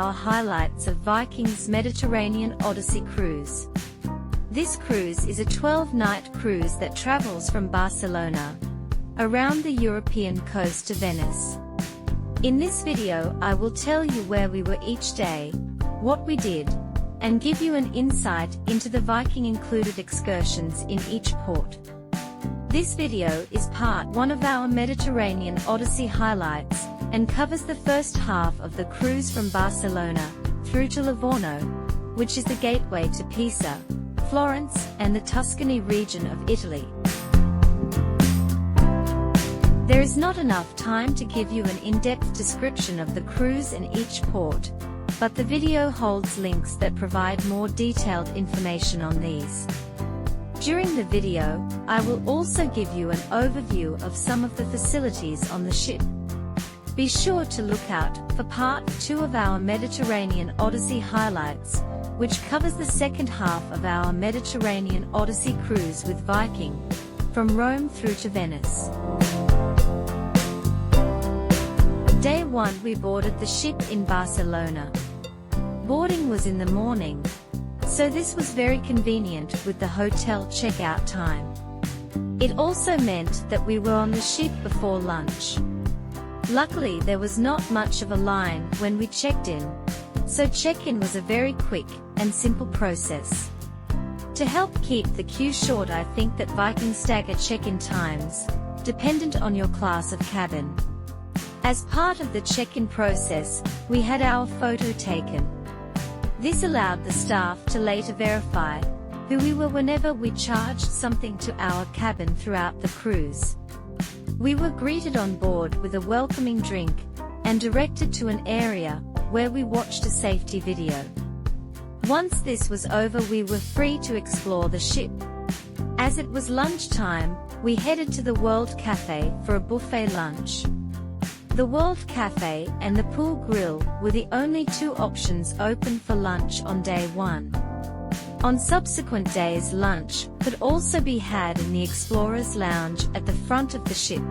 our highlights of Viking's Mediterranean Odyssey cruise. This cruise is a 12-night cruise that travels from Barcelona around the European coast to Venice. In this video, I will tell you where we were each day, what we did, and give you an insight into the Viking included excursions in each port. This video is part 1 of our Mediterranean Odyssey highlights, and covers the first half of the cruise from Barcelona through to Livorno, which is the gateway to Pisa, Florence, and the Tuscany region of Italy. There is not enough time to give you an in-depth description of the cruise in each port, but the video holds links that provide more detailed information on these. During the video, I will also give you an overview of some of the facilities on the ship. Be sure to look out for part 2 of our Mediterranean Odyssey highlights, which covers the second half of our Mediterranean Odyssey cruise with Viking, from Rome through to Venice. Day 1, we boarded the ship in Barcelona. Boarding was in the morning, so this was very convenient with the hotel checkout time. It also meant that we were on the ship before lunch. Luckily, there was not much of a line when we checked in, so check-in was a very quick and simple process. To help keep the queue short, I think that Viking stagger check-in times, dependent on your class of cabin. As part of the check-in process, we had our photo taken. This allowed the staff to later verify who we were whenever we charged something to our cabin throughout the cruise. We were greeted on board with a welcoming drink, and directed to an area where we watched a safety video. Once this was over, we were free to explore the ship. As it was lunchtime, we headed to the World Cafe for a buffet lunch. The World Cafe and the Pool Grill were the only 2 options open for lunch on day 1. On subsequent days, lunch could also be had in the Explorers Lounge at the front of the ship.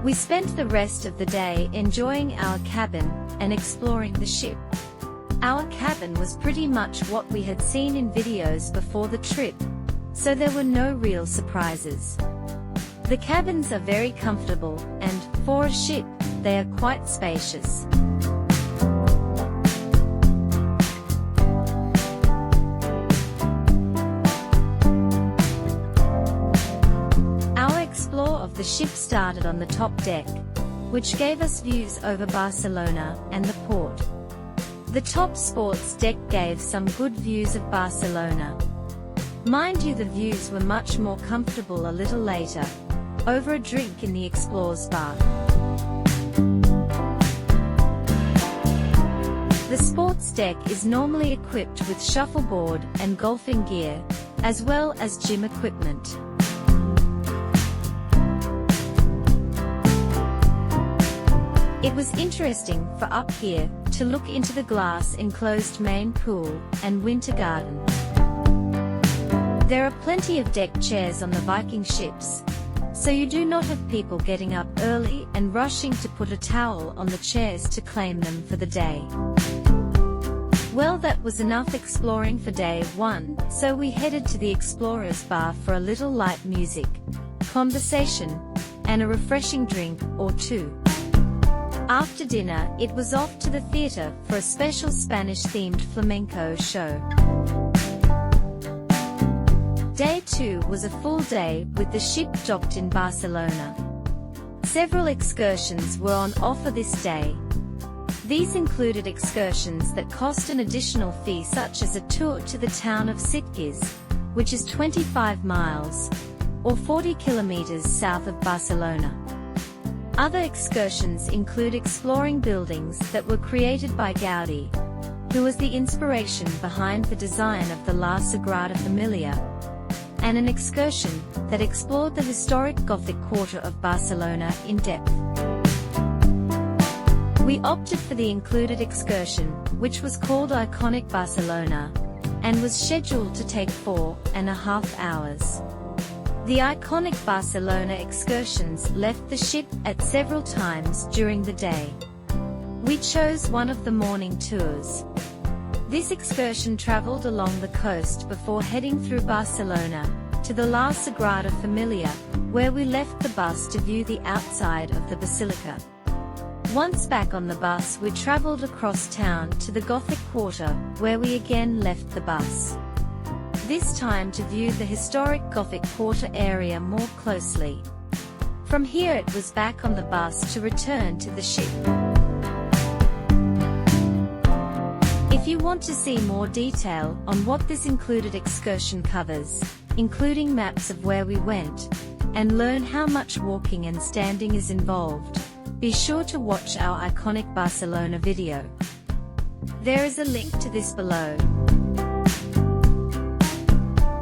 We spent the rest of the day enjoying our cabin and exploring the ship. Our cabin was pretty much what we had seen in videos before the trip, so there were no real surprises. The cabins are very comfortable, and, for a ship, they are quite spacious. Our explore of the ship started on the top deck, which gave us views over Barcelona and the port. The top sports deck gave some good views of Barcelona. Mind you, the views were much more comfortable a little later, over a drink in the Explorers Bar. The sports deck is normally equipped with shuffleboard and golfing gear, as well as gym equipment. It was interesting for up here to look into the glass-enclosed main pool and winter garden. There are plenty of deck chairs on the Viking ships, so you do not have people getting up early and rushing to put a towel on the chairs to claim them for the day. Well, that was enough exploring for day 1, so we headed to the Explorers Bar for a little light music, conversation, and a refreshing drink or 2. After dinner, it was off to the theater for a special Spanish-themed flamenco show. Day 2 was a full day with the ship docked in Barcelona. Several excursions were on offer this day. These included excursions that cost an additional fee, such as a tour to the town of Sitges, which is 25 miles, or 40 kilometers south of Barcelona. Other excursions include exploring buildings that were created by Gaudi, who was the inspiration behind the design of the Sagrada Família, and an excursion that explored the historic Gothic Quarter of Barcelona in depth. We opted for the included excursion, which was called Iconic Barcelona, and was scheduled to take 4.5 hours. The iconic Barcelona excursions left the ship at several times during the day. We chose one of the morning tours. This excursion traveled along the coast before heading through Barcelona to the La Sagrada Família, where we left the bus to view the outside of the basilica. Once back on the bus, we traveled across town to the Gothic Quarter, where we again left the bus. This time to view the historic Gothic Quarter area more closely. From here it was back on the bus to return to the ship. If you want to see more detail on what this included excursion covers, including maps of where we went, and learn how much walking and standing is involved, be sure to watch our iconic Barcelona video. There is a link to this below.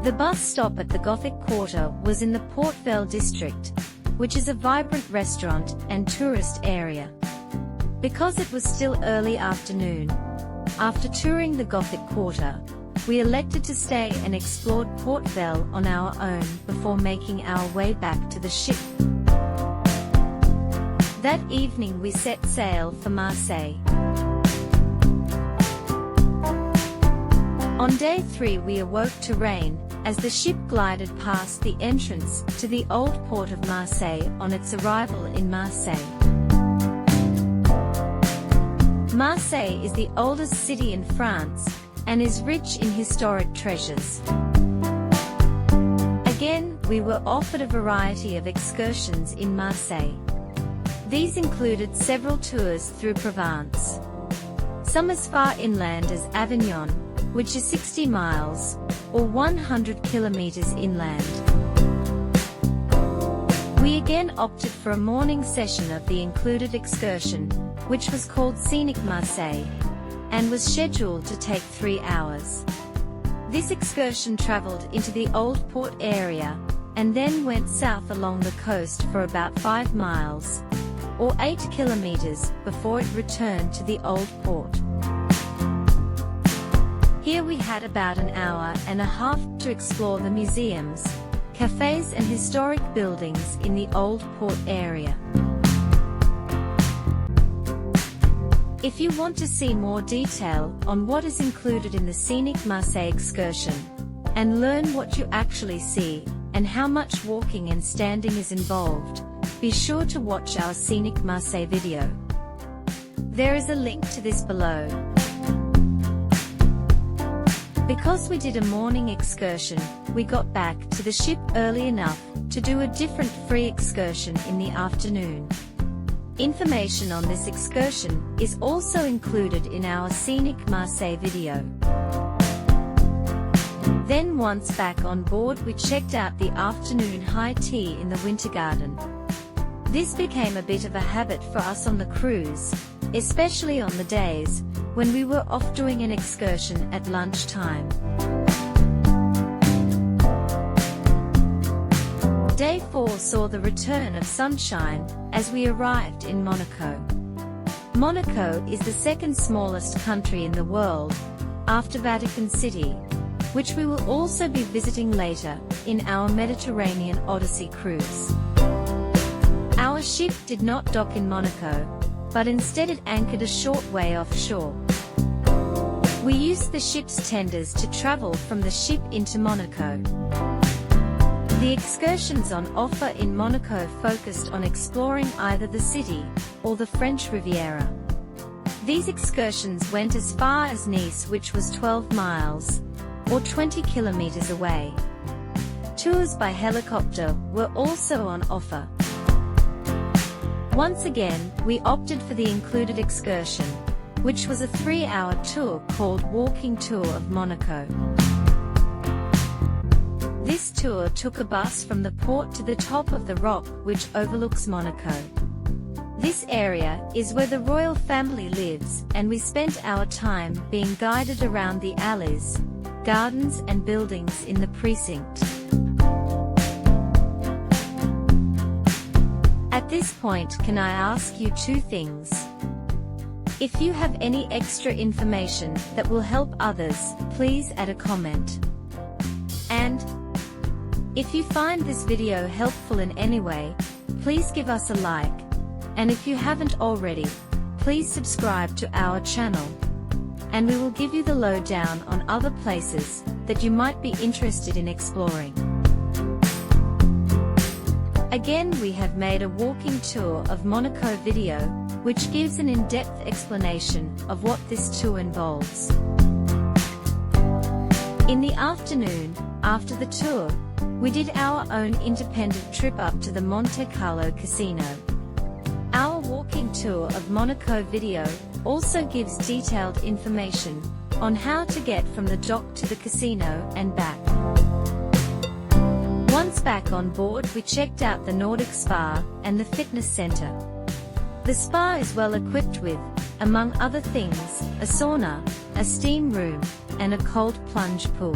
The bus stop at the Gothic Quarter was in the Port Vell district, which is a vibrant restaurant and tourist area. Because it was still early afternoon, after touring the Gothic Quarter, we elected to stay and explored Port Vell on our own before making our way back to the ship. That evening we set sail for Marseille. On day 3 we awoke to rain, as the ship glided past the entrance to the old port of Marseille on its arrival in Marseille. Marseille is the oldest city in France, and is rich in historic treasures. Again, we were offered a variety of excursions in Marseille. These included several tours through Provence. Some as far inland as Avignon, which is 60 miles, or 100 kilometers inland. We again opted for a morning session of the included excursion, which was called Scenic Marseille, and was scheduled to take 3 hours. This excursion traveled into the old port area, and then went south along the coast for about 5 miles, or 8 kilometers, before it returned to the old port. Here we had about an hour and a half to explore the museums, cafes and historic buildings in the old port area. If you want to see more detail on what is included in the Scenic Marseille excursion, and learn what you actually see, and how much walking and standing is involved, be sure to watch our Scenic Marseille video. There is a link to this below. Because we did a morning excursion, we got back to the ship early enough to do a different free excursion in the afternoon. Information on this excursion is also included in our Scenic Marseille video. Then once back on board we checked out the afternoon high tea in the Winter Garden. This became a bit of a habit for us on the cruise, especially on the days when we were off doing an excursion at lunchtime. Day 4 saw the return of sunshine as we arrived in Monaco. Monaco is the second smallest country in the world, after Vatican City, which we will also be visiting later in our Mediterranean Odyssey cruise. Our ship did not dock in Monaco, but instead it anchored a short way offshore. We used the ship's tenders to travel from the ship into Monaco. The excursions on offer in Monaco focused on exploring either the city or the French Riviera. These excursions went as far as Nice, which was 12 miles, or 20 kilometers away. Tours by helicopter were also on offer. Once again, we opted for the included excursion, which was a 3-hour tour called Walking Tour of Monaco. This tour took a bus from the port to the top of the rock which overlooks Monaco. This area is where the royal family lives, and we spent our time being guided around the alleys, gardens and buildings in the precinct. At this point, can I ask you 2 things? If you have any extra information that will help others, please add a comment. And If you find this video helpful in any way, please give us a like, and if you haven't already, please subscribe to our channel, and we will give you the lowdown on other places that you might be interested in exploring. Again, we have made a walking tour of Monaco video, which gives an in-depth explanation of what this tour involves. In the afternoon, after the tour, we did our own independent trip up to the Monte Carlo casino. Our walking tour of Monaco video also gives detailed information on how to get from the dock to the casino and back. Once back on board, we checked out the Nordic Spa and the fitness center. The spa is well equipped with, among other things, a sauna, a steam room, and a cold plunge pool.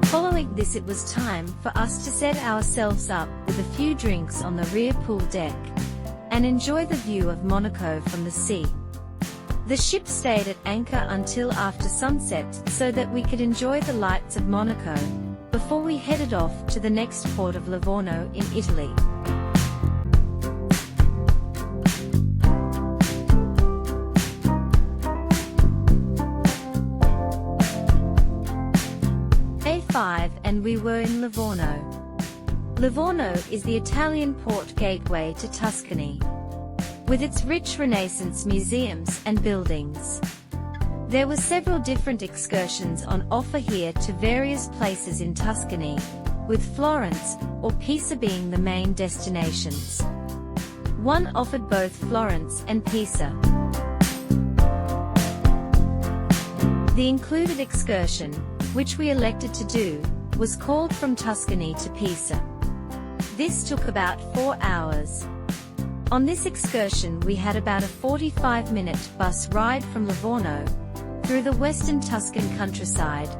Following this, it was time for us to set ourselves up with a few drinks on the rear pool deck and enjoy the view of Monaco from the sea. The ship stayed at anchor until after sunset so that we could enjoy the lights of Monaco before we headed off to the next port of Livorno in Italy. Day 5 and we were in Livorno. Livorno is the Italian port gateway to Tuscany, with its rich Renaissance museums and buildings. There were several different excursions on offer here to various places in Tuscany, with Florence or Pisa being the main destinations. One offered both Florence and Pisa. The included excursion, which we elected to do, was called From Tuscany to Pisa. This took about 4 hours. On this excursion we had about a 45-minute bus ride from Livorno, through the western Tuscan countryside,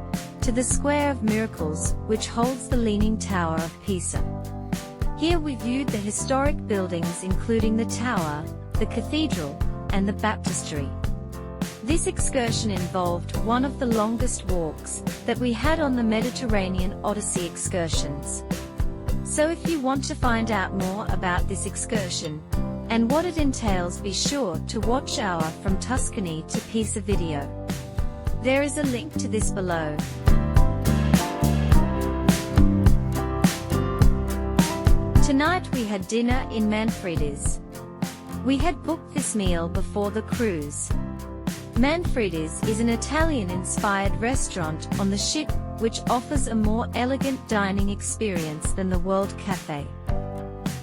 to the Square of Miracles, which holds the Leaning Tower of Pisa. Here we viewed the historic buildings including the tower, the cathedral, and the baptistry. This excursion involved one of the longest walks that we had on the Mediterranean Odyssey excursions. So if you want to find out more about this excursion and what it entails, be sure to watch our From Tuscany to Pisa video. There is a link to this below. Tonight we had dinner in Manfredi's. We had booked this meal before the cruise. Manfredi's is an Italian-inspired restaurant on the ship, which offers a more elegant dining experience than the World Cafe.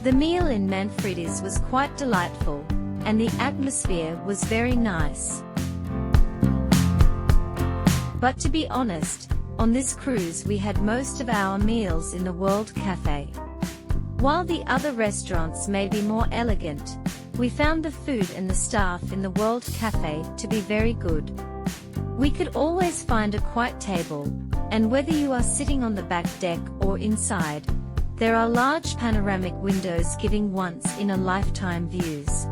The meal in Manfredi's was quite delightful, and the atmosphere was very nice. But to be honest, on this cruise we had most of our meals in the World Cafe. While the other restaurants may be more elegant, we found the food and the staff in the World Cafe to be very good. We could always find a quiet table, and whether you are sitting on the back deck or inside, there are large panoramic windows giving once-in-a-lifetime views.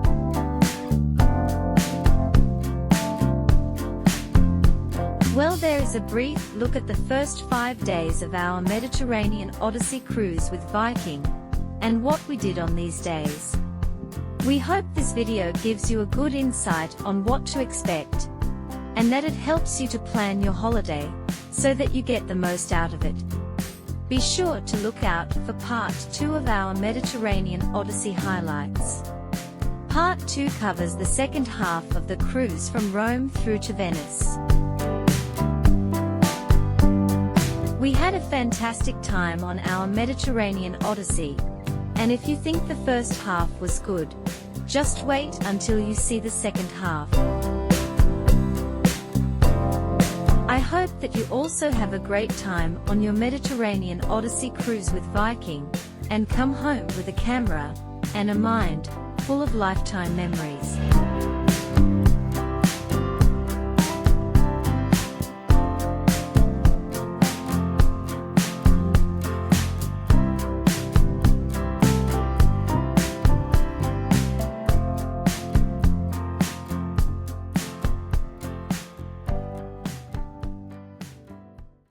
Well, there is a brief look at the first 5 days of our Mediterranean Odyssey cruise with Viking, and what we did on these days. We hope this video gives you a good insight on what to expect, and that it helps you to plan your holiday, so that you get the most out of it. Be sure to look out for Part 2 of our Mediterranean Odyssey highlights. Part 2 covers the second half of the cruise from Rome through to Venice. We had a fantastic time on our Mediterranean Odyssey, and if you think the first half was good, just wait until you see the second half. I hope that you also have a great time on your Mediterranean Odyssey cruise with Viking, and come home with a camera and a mind full of lifetime memories.